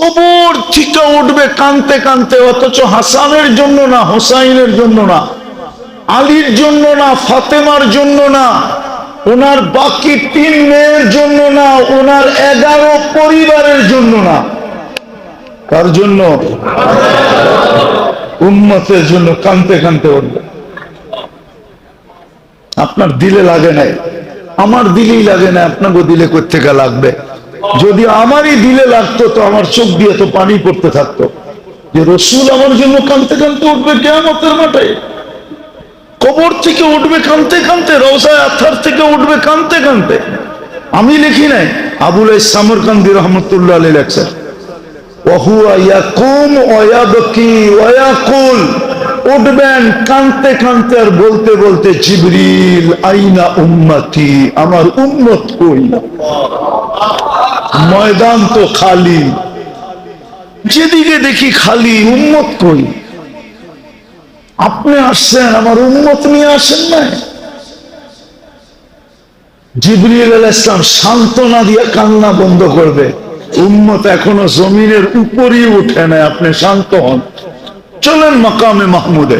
কবর থেকে উঠবে কানতে কানতে, অথচ হাসানের জন্য না, হোসাইনের জন্য না, আলীর জন্য না, ফাতেমার জন্য না, ওনার বাকি 3 মেয়ের জন্য না, ওনার 11 পরিবারের জন্য না। কার জন্য? উম্মতের জন্য কানতে কানতে উঠবে। আপনার দিলে লাগে নাই, আমার দিলেই লাগে না, আপনাকে দিলে কোত্থেকে লাগবে? যদি আমারই দিলে লাগতো তো আমার চোখ দিয়ে তো পানি পড়তে থাকতো যে রসুল আমার জন্য কানতে কানতে উঠবে কিয়ামতের মাঠে, কবর থেকে উঠবে কানতে কানতে, রওজায়ে আতহার থেকে উঠবে কানতে কানতে। আমি লিখি নাই, আবুল সামরকান্দি রহমতুল্লাহ আলাইহি লেখছেন, ওয়াহুয়া ইয়াকুম ওয়া ইয়াবকি ওয়া ইয়াকুল, উঠবেন কানতে কানতে আর বলতে বলতে, জিবরিল আইনা উম্মতি, আমার উম্মত কই? ময়দান তো খালি, যেদিকে দেখি খালি, উম্মত কই? আপনি আসছেন, আমার উম্মত নিয়ে আসেন না। জিবরিল আলাইহিস সালাম সান্ত্বনা দিয়ে কান্না বন্ধ করবে, উম্মত এখনো জমিনের উপরই উঠে না, আপনি শান্ত হন, চলেন মাকামে মাহমুদে।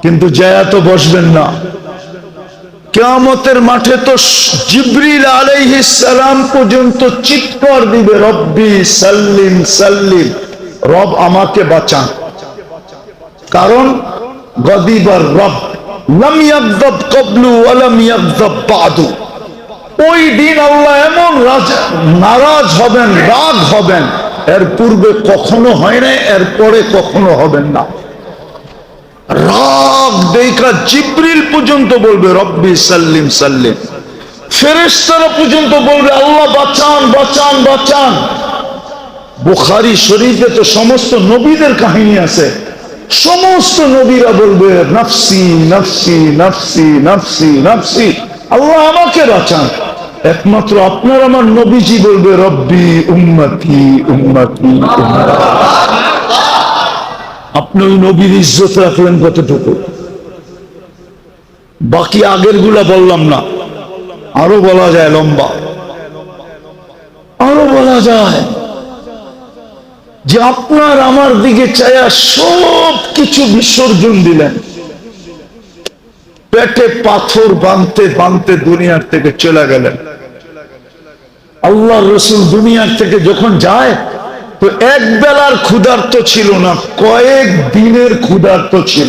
কিন্তু জায়া তো বসবেন না, কিয়ামতের মাঠে তো জিবরিল আলাইহিস সালাম পর্যন্ত চিৎকার দিবে, রব্বি সাল্লিম সাল্লিম, রব আমাকে বাঁচান। কারণ গদিবার রব লাম ইয়াগযাব ক্বাবলু ওয়া লাম ইয়াগযাব বাদু। ওই দিন আল্লাহ এমন নারাজ হবেন, রাগ হবেন, এর পূর্বে কখনো হয় না, এর পরে কখনো হবেন না। রাগ দেখা জিবরিল পর্যন্ত বলবে রব্বি সাল্লিম সাল্লিম, ফেরেশতারা পর্যন্ত বলবে আল্লাহ বাঁচান বাঁচান বাঁচান। বুখারী শরীফে তো সমস্ত নবীদের কাহিনী আছে, সমস্ত নবীরা বলবে নফসি নফসি নফসি নফসি নফসি, আল্লাহ আমাকে বাঁচান। একমাত্র আপনার আমার নবীজি বলবে রব্বি উম্মতি উম্মতি উম্মতি। আপনি ওই নবীর ইজ্জত রাখলেন কতটুকু? বাকি আগের গুলা বললাম না, আরো বলা যায়, লম্বা আরো বলা যায়, যে আপনার আমার দিকে চায়া সব কিছু বিসর্জন দিলেন, পেটে পাথর বাঁধতে বাঁধতে দুনিয়ার থেকে চলে গেলেন। আল্লাহ রসুল দুনিয়ার থেকে যখন যায় তো এক বেলার ক্ষুধার্ত ছিল না, কয়েক দিনের ক্ষুধার্ত ছিল।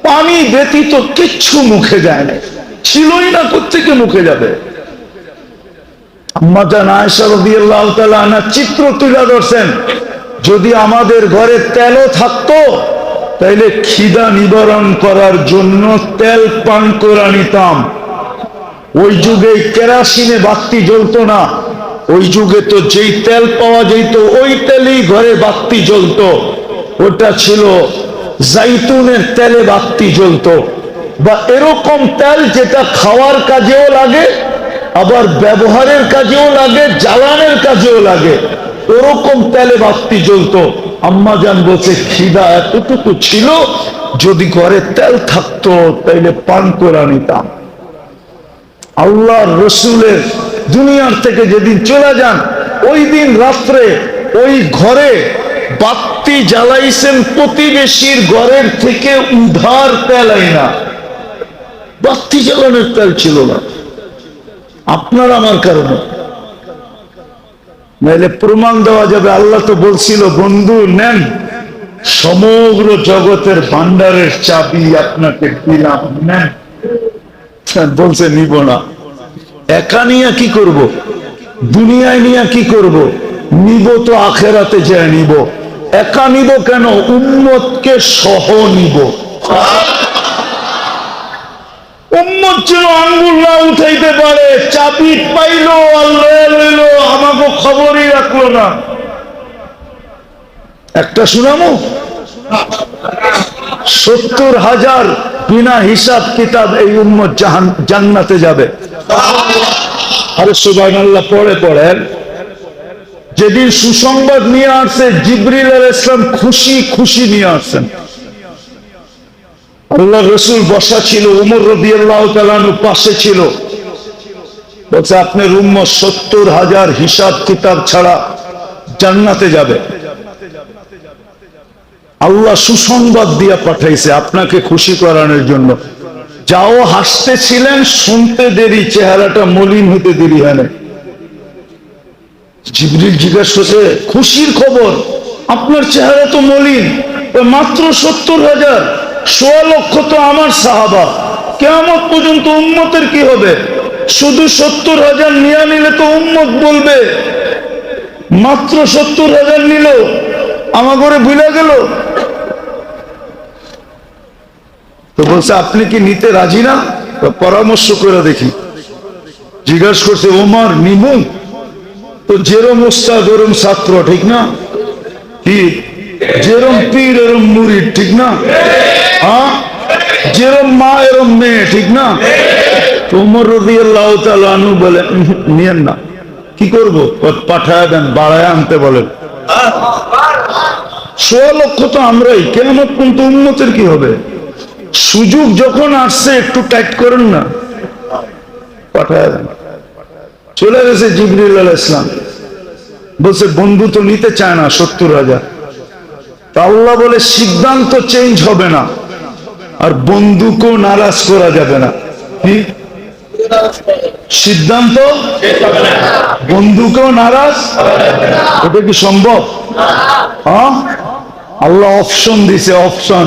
পানি ব্যতীত কিচ্ছু মুখে যায় না, ছিলই না, কোত্থেকে মুখে যাবে? আম্মা জান আয়েশা রাদিয়াল্লাহু তাআলা আনহা চিত্র তুলে ধরছেন, যদি আমাদের ঘরে তেলও থাকতো তাইলে খিদা নিবারণ করার জন্য তেল পান করে নিতাম। ওই যুগে কেরাসিনে বাতি জ্বলতো না, ওই যুগে তো যেই তেল পাওয়া যেত ওই তেলেই ঘরে বাতি জ্বলতো, ওটা ছিল জাইতুনের তেলে বাতি জ্বলতো, বা এরকম তেল যেটা খাওয়ার কাজেও লাগে, আবার ব্যবহারের কাজেও লাগে, জ্বালানের কাজেও লাগে, ওরকম তেলে বাতি জ্বলতো। আম্মা জান বলছে খিদা এতটুকু ছিল, যদি ঘরে তেল থাকতো তাইলে পান করে নিতাম। আল্লাহর রসুলের দুনিয়ার থেকে যেদিন চলে যান, ওই দিন রাত্রে ওই ঘরে বাতি জ্বালাইছেন প্রতিবেশীর ঘরের থেকে উধার তেল আইনা, বাতি জ্বালানোর তেল ছিল না আপনার আমার কারণে। নাইলে প্রমাণ দেওয়া যাবে, আল্লাহ তো বলছিল বন্ধু নেন, সমগ্র জগতের ভান্ডারের চাবি আপনাকে দিলাম, নেন। বলছে নিব না। একা নিয়ে কি করব? দুনিয়ায় নিয়ে কি করব? নিব তো আখেরাতে যায় নিব। একা নিব কেন? উম্মতকে সহ নিব। উম্মত যেন আঙ্গুল না উঠাইতে পারে, চাবি পাইলো আল্লাহ লইলো, আমাকে খবরই রাখলো না। একটা শুনামো, 70,000 বিনা হিসাব কিতাব এই উম্মত জান্নাতে যাবে। আরে সুবহানাল্লাহ, পড়ে পড়েন। যেদিন সুসংবাদ নিয়ে আসছে জিবরিল আলাইহিস সালাম খুশি খুশি নিয়ে আসছেন। আল্লাহ রসুল বসা ছিল, উমর রাদিয়াল্লাহু তাআলা আনহু পাশে ছিল। বলছে আপনার উম্মত 70,000 হিসাব কিতাব ছাড়া জান্নাতে যাবে। আল্লাহ সুসংবাদ দিয়ে পাঠাইছে আপনাকে খুশি করানোর জন্য। যাও হাসতেছিলেন, শুনতে দেরি, চেহারাটা মলিন হতে দেরি হয় না। জিবরিল জিজ্ঞাসা করছে, খুশির খবর, আপনার চেহারা তো মলিন, মাত্র 70,000, 1.25 লক্ষ তো আমার সাহাবা, কিয়ামত পর্যন্ত উম্মতের কি হবে? শুধু 70,000 নিয়ে নিলে তো উম্মত বলবে মাত্র 70,000 নিল, আমার ঘরে ভুলে গেল। তো বলছে আপনি কি নিতে রাজি না? পরামর্শ করে দেখি। জিজ্ঞাসা করছে, ওমর নিবুন? তো যেরম উস্তাদ ওরম ছাত্র, ঠিক না? কি যেরম পীর এরম মুরিদ, ঠিক না? হ্যাঁ, যেরম মা এরম মেয়ে, ঠিক না? ওমর রাদিয়াল্লাহু তাআলা আনহু বলে, নিয়েন না। কি করব? পাঠায় দেন, বাড়ায় আনতে বলেন। 1.25 লক্ষ তো আমরাই, কিয়ামত পর্যন্ত উম্মতের কি হবে? সুযোগ যখন আসছে একটু টাইট করেন না, পাঠায় দেন। চলে গেছে জিবরিল আলাইহিস সালাম, বলছে বন্ধু তো নিতে চায় না 70,000। তা আল্লাহ বলে সিদ্ধান্ত চেঞ্জ হবে না, আর বন্ধুকেও নারাজ করা যাবে না। কি সিদ্ধান্ত? বন্ধুকেও নারাজ, এটা কি সম্ভব? হ্যাঁ, আল্লাহ অপশন দিছে, অপশন।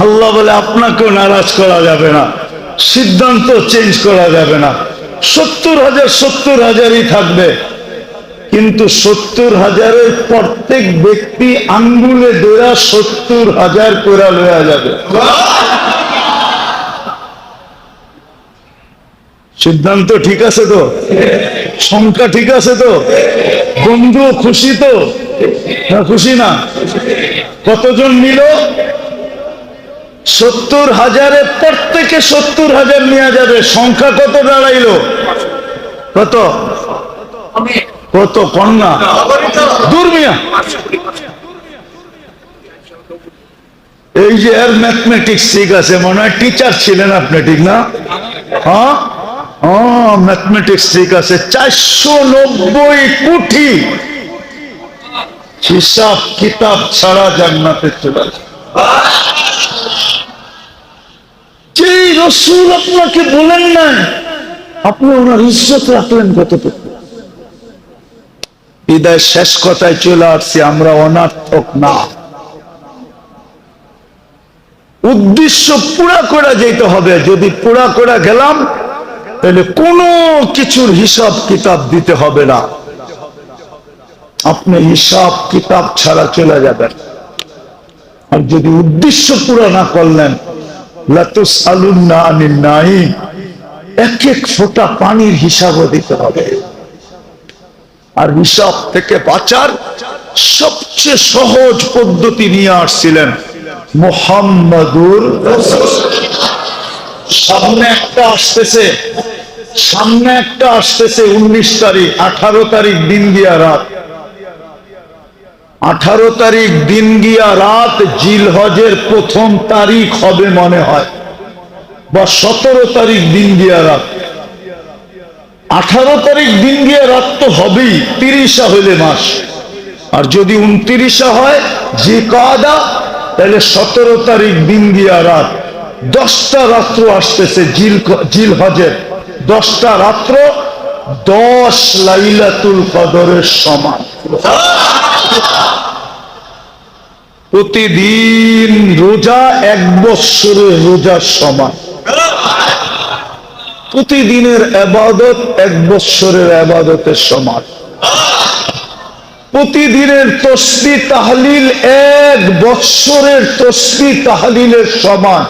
আল্লাহ বলে আপনাকেও নারাজ করা যাবে না, সিদ্ধান্ত চেঞ্জ করা যাবে না। 70,000 70,000ই থাকবে, কিন্তু 70,000-এর প্রত্যেক ব্যক্তি আঙ্গুলে ধরা 70,000 করে লয়া যাবে। সিদ্ধান্ত ঠিক আছে তো? সংখ্যা ঠিক আছে তো? বন্ধু খুশি তো? না খুশি না? কতজন নিল? 70,000-এ প্রত্যেকে 70,000 নিয়ে যাবে। সংখ্যা কত দাঁড়াইলো? কত? কত? কন্যা দুর্মিয়া। এই যে এর ম্যাথমেটিক্স ঠিক আছে, মনে হয় টিচার ছিলেন আপনি, ঠিক না? হ্যাঁ, ম্যাথমেটিক্স ঠিক আছে। 490 কোটি হিসাব কিতাব ছাড়া জান্নাতে চলে যাবে। যে রাসূল আপনাকে বলেন না, আপনি ওনার ইজ্জত রাখলেন কতটুকু? বিদায় শেষ কথায় চলে আসছি, আমরা অনার্থক না। উদ্দেশ্য পুরা করে যেতে হবে। যদি পুরা করে গেলাম, তাহলে কোনো কিছুর হিসাব কিতাব দিতে হবে না। আপনি হিসাব কিতাব ছাড়া চলে যাবেন। আর যদি উদ্দেশ্য পুরা না করলেন, লাতুসআলুন্না আনিন নাঈম, এক এক ফোঁটা পানির হিসাবও দিতে হবে। আর হিসাব থেকে বাঁচার সবচেয়ে সহজ পদ্ধতি নিয়ে আসছিলেন মুহাম্মাদুর রাসূলুল্লাহ। সামনে একটা আসতেছে, 19 তারিখ, 18 তারিখ দিন গিয়া রাত, 18 তারিখ দিন গিয়া রাত জিলহজের প্রথম তারিখ হবে মনে হয়, বা 17 তারিখ দিন গিয়া রাত। 18 তারিখ দিন গিয়া রাত তো হবেই, 30 হইলে মাস। আর যদি 29 হয় জিলকাদা, তাহলে 17 তারিখ দিন গিয়া রাত। 10টা রাত্র আসতেছে জিলহজের, 10টা রাত্র 10 লাইলাতুল কদরের সমান। প্রতিদিন রোজা 1 বৎসরের রোজার সমান। প্রতিদিনের ইবাদত 1 বৎসরের ইবাদতের সমান। প্রতিদিনের তাসবিহ তাহলিল 1 বৎসরের তাসবিহ তাহলিলের সমান।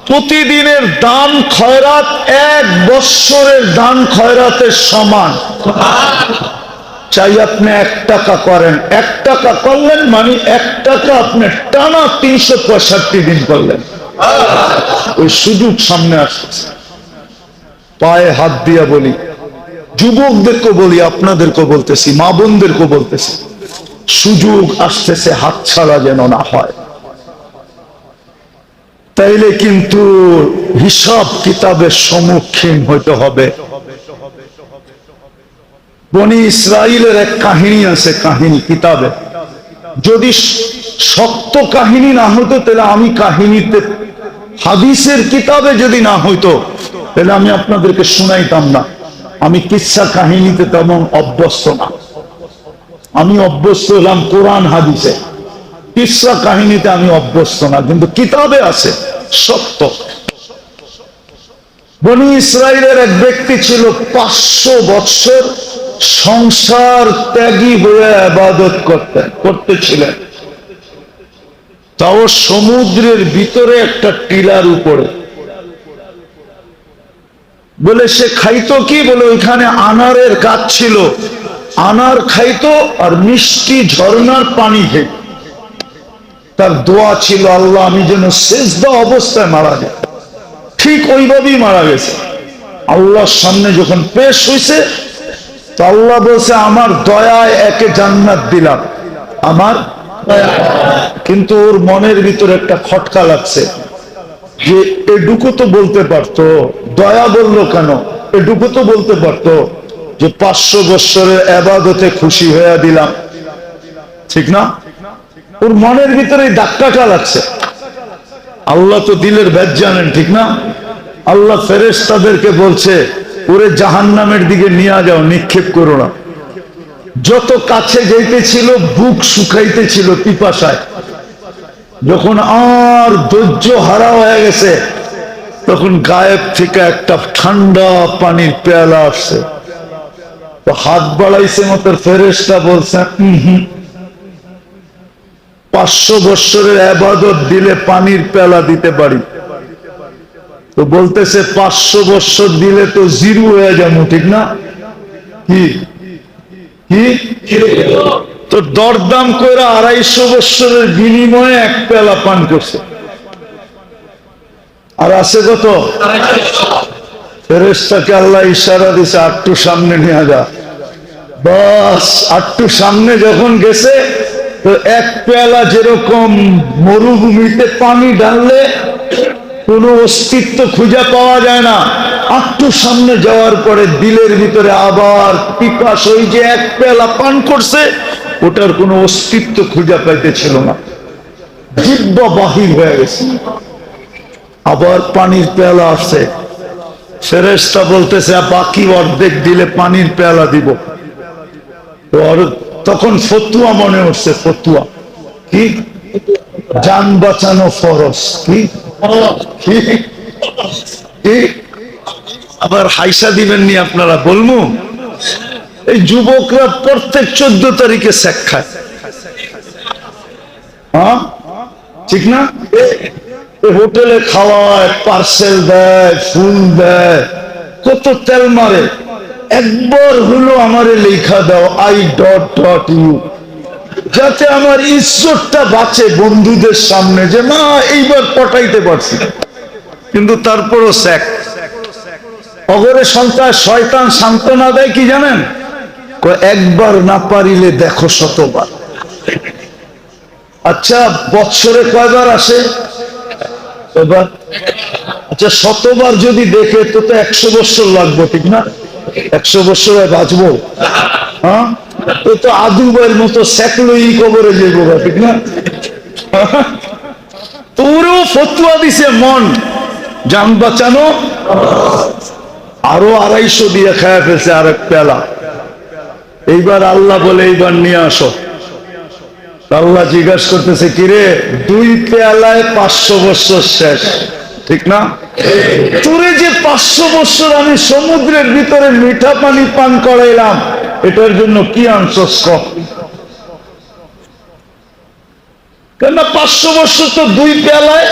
প্রতিদিনের দান খয়রাত 1 বৎসরের দান খয়রাতের সমান। চাই আপনি 1 টাকা করেন, 1 টাকা করলেন মানে 1 টাকা আপনি টানা 365 দিন করলেন। ওই সুযোগ সামনে আসছে। পায়ে হাত দিয়া বলি, যুবকদেরকে বলি, আপনাদেরকে বলতেছি, মা বোনদেরকে বলতেছি, সুযোগ আসতেছে, হাত ছাড়া যেন না হয়। তাইলে কিন্তু হিসাব কিতাবের সম্মুখীন হইতে হবে। বনি ইসরাইলের এক কাহিনী আছে, কাহিনী কিতাবে। যদি সত্য কাহিনী না হতো তাহলে আমি কাহিনীতে, হাদিসের কিতাবে যদি না হইতো তাহলে আমি আপনাদেরকে শুনাইতাম না। আমি কিচ্ছা কাহিনীতে তেমন অভ্যস্ত না, আমি অভ্যস্ত হলাম কোরআন হাদিসে। কিচ্ছা কাহিনীতে আমি অভ্যস্ত না, কিন্তু কিতাবে আছে সত্য। বনি ইসরাইলের এক ব্যক্তি ছিল 500 বৎসর সংসার ত্যাগী হয়ে ইবাদত করতেছিলেন, তাও সমুদ্রের ভিতরে একটা টিলার উপরে। বলে সে খাইতো কি, বলে ওইখানে আনারের গাছ ছিল, আনার খাইতো আর মিষ্টি ঝর্ণার পানি খেত। তার দোয়া ছিল, আল্লাহ আমি যেন সেজদা অবস্থায় মারা যায়। ঠিক ওইভাবেই মারা গেছে। আল্লাহর সামনে যখন পেশ হয়েছে তো আল্লাহ বলছে, আমার দয়ায় একে জান্নাত দিলাম, আমার। কিন্তু ওর মনের ভিতরে একটা খটকা লাগছে যে এটুকু তো বলতে পারতো, দয়া বললো কেন? এটুকু তো বলতে পারতো যে 500 বৎসরের ইবাদতে খুশি হয়ে দিলাম, ঠিক না? ওর মনের ভিতরে ধাক্কাটা লাগছে। আল্লাহ তো দিলের ভেদ জানেন, ঠিক না? আল্লাহ ফেরেশতাদেরকে বলছে, ওরে জাহান্নামের দিকে নিয়ে যাও, নিক্ষেপ করো না। যত কাছে যাইতেছিল বুক শুকাইতেছিল পিপাসায়। যখন আর ধৈর্য হারা হয়ে গেছে তখন গায়েব থেকে একটা ঠান্ডা পানির পেয়ালা আসছে। তো হাত বাড়াইছে মতো ফেরেশতা বলছে, 500 বৎসরের ইবাদত দিলে পানির পেয়ালা দিতে পারি। তো বলতেছে 500 বৎসর দিলে তো জিরো হয়ে যাবো, ঠিক না? কি কি তো দরদাম করে 250 বৎসরের বিনিময়ে এক পেয়ালা পান করছে। আর আছে কত? ফেরেশতাকে আল্লাহ ইশারা দিছে, আটটু সামনে নিয়ে যা। বাস আটটু সামনে যখন গেছে তো এক পেয়ালা যেরকম মরুভূমিতে পানি ঢাললে কোনো অস্তিত্ব খুঁজে পাওয়া যায় না, আটটু সামনে যাওয়ার পরে দিলের ভিতরে আবার পিপাস, ওই যে এক পেয়ালা পান করছে ওটার কোনো অস্তিত্ব খুঁজে পাইতেছিল না, জিহ্বা বাহির হয়ে গেছে। আবার পানির পেয়ালা আসছে, ফেরেশতা বলতেছে বাকি অর্ধেক দিলে পানির পেয়ালা দিব। তখন ফতুয়া মনে হচ্ছে, ফতুয়া কি? জান বাঁচানো ফরজ। কি আবার হাইসা দিবেন নি আপনারা? বলবো, এই যুবকরা প্রত্যেক 14 তারিখে সেক খায়, হ্যাঁ ঠিক না? হোটেলে খাওয়ায়, পার্সেল দেয়, ফুল দেয়, কত তেল মারে। একবার হলো আমারে লেখা দাও I.U, যাতে আমার ইজ্জতটা বাঁচে বন্ধুদের সামনে, যে না এইবার পটাইতে পারছি। কিন্তু তারপরও স্যাক। অগরে সন্তান শয়তান সান্ত্বনা দেয় কি জানেন? একবার না পারিলে দেখো শতবার। আচ্ছা বৎসরে কয়বার আসে? এবার আচ্ছা শতবার যদি দেখে তো 100 বৎসর লাগবে, ঠিক না? 100 বৎসরে বাঁচবো? হ্যাঁ, তো আদুবের মতো সেকলই কবরে যাবো, ঠিক না? তোরও ফতুয়া দিছে মন, জান বাঁচানো। আরো 250 দিয়ে খায়া ফেলছে আরেক পেলা। এইবার আল্লাহ বলে, এইবার নিয়ে আসো। আল্লাহ জিজ্ঞাসা করতেছে, কিরে 2 পেয়ালায় 500 বৎসর শেষ, ঠিক না? তোরে যে 500 বৎসর আমি সমুদ্রের ভিতরে মিঠা পানি পান করাইলাম, এটার জন্য কি আনছস? কেন 500 বৎসর তো 2 পেয়ালায়,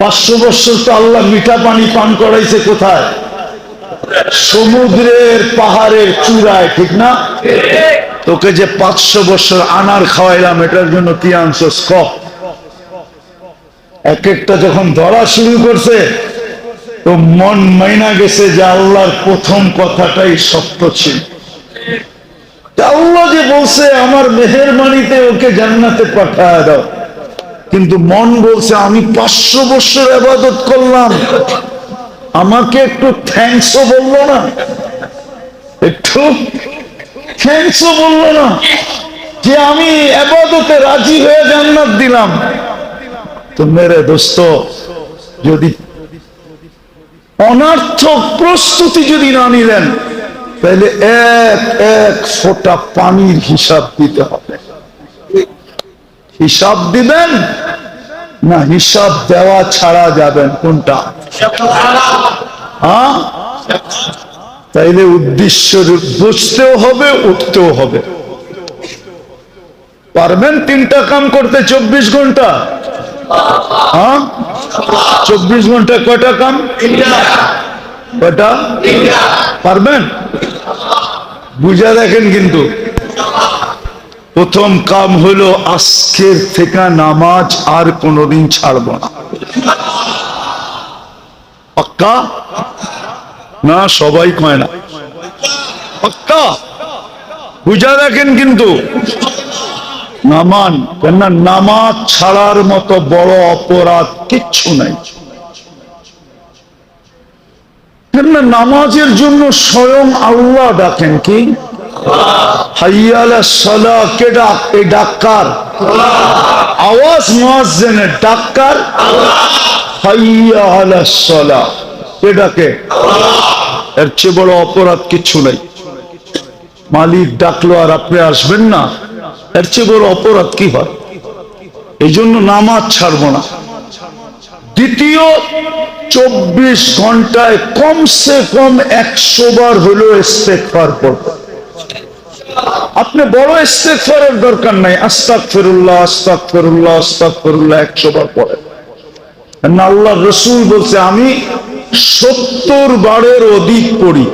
500 বৎসর তো আল্লাহ মিঠা পানি পান করাইছে কোথায়? সমুদ্রের পাহাড়ের চূড়ায়, ঠিক না? তোকে যে 500 বৎসর আনার খাওয়াইলাম, এটার জন্য কি আনছস? এক একটা যখন ধরা শুরু করছে তো মন মাইনা গেছে যে আল্লাহর প্রথম কথাটাই সত্য ছিল। আল্লাহ যে বলছে আমার মেহেরবানিতে ওকে জান্নাতে পাঠায় দাও, কিন্তু মন বলছে আমি 500 বৎসর ইবাদত করলাম, আমাকে একটু থ্যাঙ্কসও বললো না। একটু থ্যাঙ্কসও বললো না যে আমি ইবাদতে রাজি হয়ে জান্নাত দিলাম। তো মেরে দোস্ত, যদি অনর্থক প্রস্তুতি যদি না নিলেন, তাহলে এক এক ফোঁটা পানির হিসাব দিতে হবে। হিসাব দিবেন না হিসাব দেওয়া ছাড়া যাবেন? কোনটা? হ্যাঁ, তাইলে উদ্দেশ্য বুঝতেও হবে, উঠতেও হবে। পারবেন 3টা কাম করতে 24 ঘন্টা? হ্যাঁ, 24 ঘন্টা কয়টা কাম? কয়টা? পারবেন? বুঝা দেখেন। কিন্তু প্রথম কাম হলো আজকের থেকে নামাজ আর কোনোদিন ছাড়ব না। পাক্কা না? সবাই কয় না। পাক্কা? বুঝা দেখেন। কিন্তু নামান কেন? নামাজ ছাড়ার মতো বড় অপরাধ কিচ্ছু নাই। কেন? নামাজের জন্য স্বয়ং আল্লাহ ডাকেন। কি হাইয়া আলাস সালাহ? কে ডাক? এই ডাক্কার আওয়াজ মুয়াজ্জিনের ডাক্কার। হাইয়া আলাস সালাহ কে ডাকে? এর চেয়ে বড় অপরাধ কিচ্ছু নাই। মালিক ডাকলো আর আপনি আসবেন না, এর চেয়ে বড় অপরাধ কি হয়? এই জন্য নামাজ ছাড়বো না। দ্বিতীয়, 24 ঘন্টায় কমসে কম 100 বার হলো ইস্তেগফার করব। আপনি বড় ইস্তেগফারের দরকার নাই, আস্তাগফিরুল্লাহ আস্তাগফিরুল্লাহ আস্তাগফিরুল্লাহ 100 বার পড়ে। আল্লাহ রাসূল বলছে আমি 70 বারের অধিক পড়ি।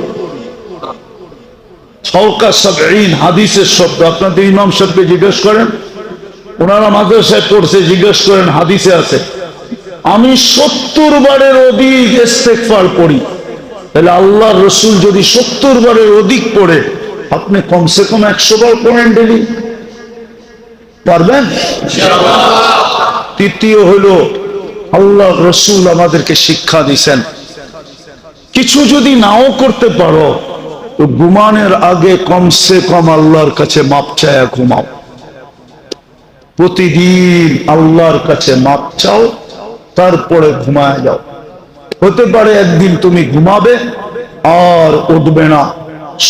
ফাওকা 70 হাদিসের শব্দ। আপনাদের ইমাম সাহেবকে জিজ্ঞেস করেন, ওনারা মাদ্রাসায় পড়ছে, জিজ্ঞেস করেন হাদিসে আছে। আমি 70 বারের অধিক ইস্তেগফার পড়ি। তাহলে আল্লাহ রাসূল যদি 70 বারের অধিক পড়ে, আপনি কমসে কম 100 বার পড়েন ডেলি। পারবেন? তৃতীয় হলো আল্লাহ রাসূল আমাদেরকে শিক্ষা দিয়েছেন, কিছু যদি নাও করতে পারো তো ঘুমানোর আগে কমসে কম আল্লাহর কাছে মাপ চায়া ঘুমাও। প্রতিদিন আল্লাহর কাছে মাপ চাও, তারপরে ঘুমায় যাও। হতে পারে একদিন তুমি ঘুমাবে আর উঠবে না,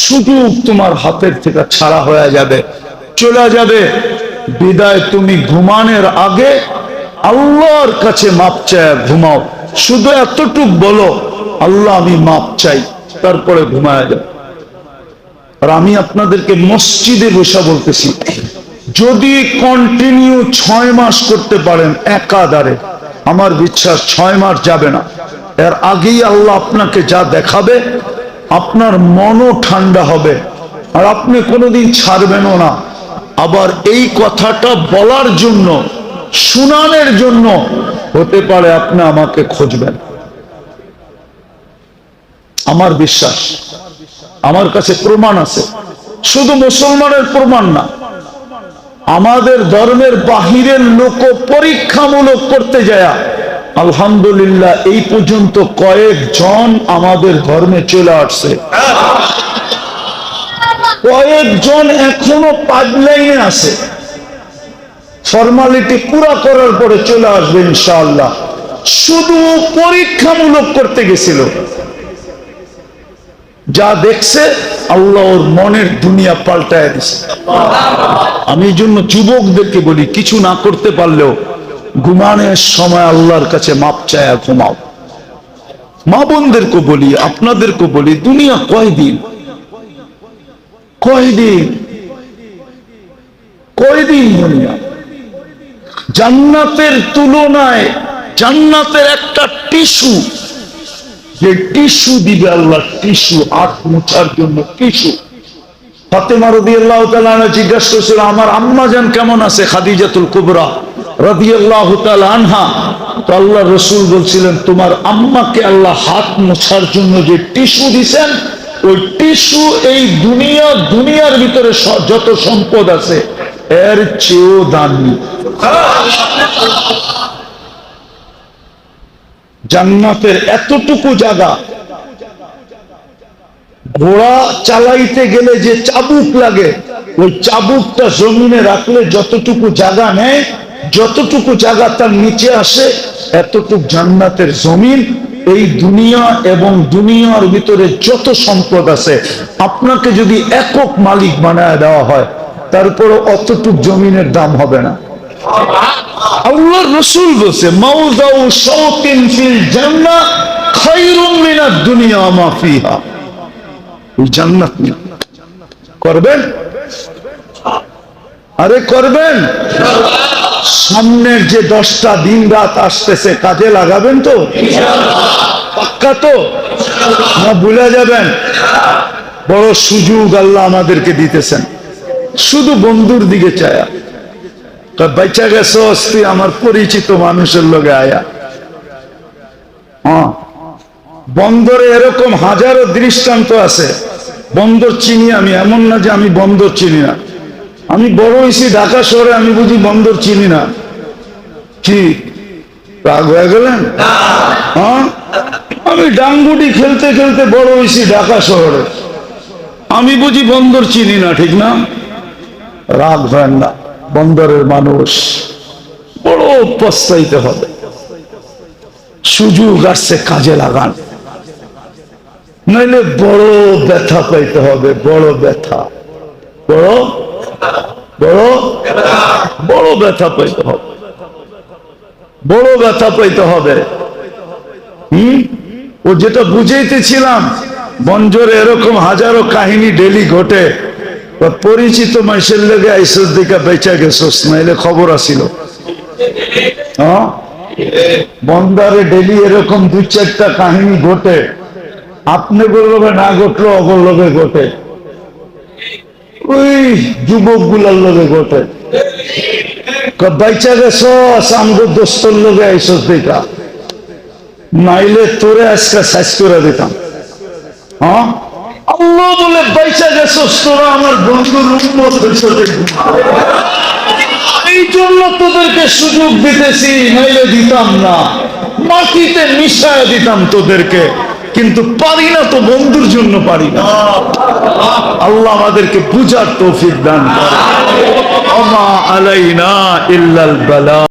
সুযোগ তোমার হাতের থেকে ছাড়া হয়ে যাবে, চলে যাবে। বিদায় তুমি ঘুমানোর আগে আল্লাহর কাছে মাপ চায় ঘুমাও। শুধু এতটুক বলো, আল্লাহ আমি মাপ চাই, তারপরে ঘুমায় যাও। আর আমি আপনাদেরকে মসজিদে বসে বলতেছি, যদি কন্টিনিউ 6 মাস করতে পারেন একাধারে, আমার বিশ্বাস 6 মাস যাবে না, এর আগেই আল্লাহ আপনাকে যা দেখাবে আপনার মনও ঠান্ডা হবে, আর আপনি কোনোদিন ছাড়বেনও না। আবার এই কথাটা বলার জন্য, শুনানোর জন্য হতে পারে আপনি আমাকে খুঁজবেন। আমার বিশ্বাস, আমার কাছে প্রমাণ আছে। শুধু মুসলমানের প্রমাণ না, আমাদের ধর্মের বাহিরের লোক পরীক্ষামূলক করতে যায়, আলহামদুলিল্লাহ এই পর্যন্ত কয়েকজন আমাদের ধর্মে চলে আসছে। কয়েকজন এখনো পাইপলাইনে আছে, ফর্মালিটি পুরা করার পরে চলে আসবে ইনশাআল্লাহ। শুধু পরীক্ষামূলক করতে গেছিল, যা দেখছে আল্লাহ ওর মনের দুনিয়া পাল্টায় দিছে। আমি এই জন্য যুবকদেরকে বলি, কিছু না করতে পারলেও ঘুমানোর সময় আল্লাহর কাছে মাপ চায়া ঘুমাও। মা বোনদেরকে বলি, আপনাদেরকে বলি, দুনিয়া কয়দিন, কয়দিন, কয়দিন দুনিয়া। জান্নাতের তুলনায়, জান্নাতের একটা টিস্যু, যে টিস্যু দিবে আল্লাহ, টিস্যু হাত মোছার জন্য টিস্যু। ফাতেমা রাদিয়াল্লাহু তাআলা আনহা জিজ্ঞাসা করেছিল, আমার আম্মা জান কেমন আছে? খাদিজাতুল কুবরা রাদিয়াল্লাহু তাআলা আনহা। তো আল্লাহ রাসূল বলছিলেন, তোমার আম্মাকে আল্লাহ হাত মোছার জন্য যে টিস্যু দিবেন, ওই টিস্যু এই দুনিয়ার ভিতরে যত সম্পদ আছে এর চেয়েও দামি। জান্নাতের এতটুকু জায়গা ঘোড়া চালাইতে গেলে যে চাবুক লাগে, ওই চাবুকটা জমিনে রাখলে যতটুকু জায়গা নেয়, যতটুকু জায়গা তার নিচে আসে, এতটুকু জান্নাতের জমিন। এই দুনিয়া এবং দুনিয়ার ভিতরে যত সম্পদ আছে, আপনাকে যদি একক মালিক বানায় দেওয়া হয়, তারপরে অতটুক জমিনের দাম হবে না। আল্লাহর রাসূল বলেছে, মাউযাউ শাওতিন ফিল জান্নাহ খায়রুম মিনাদ দুনিয়া মা ফিহা। জান্নাত করবেন, আরে করবেন। সামনের যে 10টা দিন রাত আসতেছে, কাজে লাগাবেন তো পাক্কা তো, না ভুলে যাবেন? বড় সুযোগ আল্লাহ আমাদেরকে দিতেছেন, শুধু বন্ধুর দিকে চায়া। বাইচা গেছো তুই আমার পরিচিত মানুষের লগে আয়া। হ্যাঁ, বন্দরে এরকম হাজারো দৃষ্টান্ত আছে। বন্দর চিনি আমি, এমন না যে আমি বন্দর চিনি না। আমি বড় হয়েছি ঢাকা শহরে, আমি বুঝি বন্দর চিনি না? কি রাগ হয়ে গেলেন? হ্যাঁ, আমি ডাঙ্গুটি খেলতে খেলতে বড় হয়েছি ঢাকা শহরে, আমি বুঝি বন্দর চিনি না? ঠিক না? রাগ হয় না। বন্দরের মানুষ বড় পস্তাইতে হবে। সুযোগ আসছে, কাজে লাগান, নইলে বড় ব্যথা পাইতে হবে। বড় ব্যথা, বড় বড় বড় ব্যথা পাইতে হবে, বড় ব্যথা পাইতে হবে। ও যেটা বুঝাইতেছিলাম, বঞ্জরে এরকম হাজারো কাহিনী ডেলি ঘটে। পরিচিত মানুষের লেগে আইসস দিকা বেচা গেছস, নাইলে খবর আসিল। হ্যাঁ, বন্দরে ডেলি এরকম 2-4টা কাহিনী ঘটে। আপনি বলবে না ঘটলো, অগর লোকে ঘটে, ওই যুবক গুলার লোকে ঘটে। বাইচা গেছস আমগো দোস্তর লোকে আইসস দিকা, নাইলে তোরে আজকে সাইজ করে দিতাম। হ্যাঁ, আল্লাহ বলে বাইচা গেছস, তোরা আমার বন্ধুর উম্মত হইছস। এই জন্য তোদেরকে সুযোগ দিতেছি, নাইলে দিতাম না, মাটিতে মিশায় দিতাম তোদেরকে। কিন্তু পারি না তো, বন্ধুর জন্য পারি না। আল্লাহ আমাদেরকে বুঝার তৌফিক দান করেন। ওমা আলাইনা ইল্লাল বালা।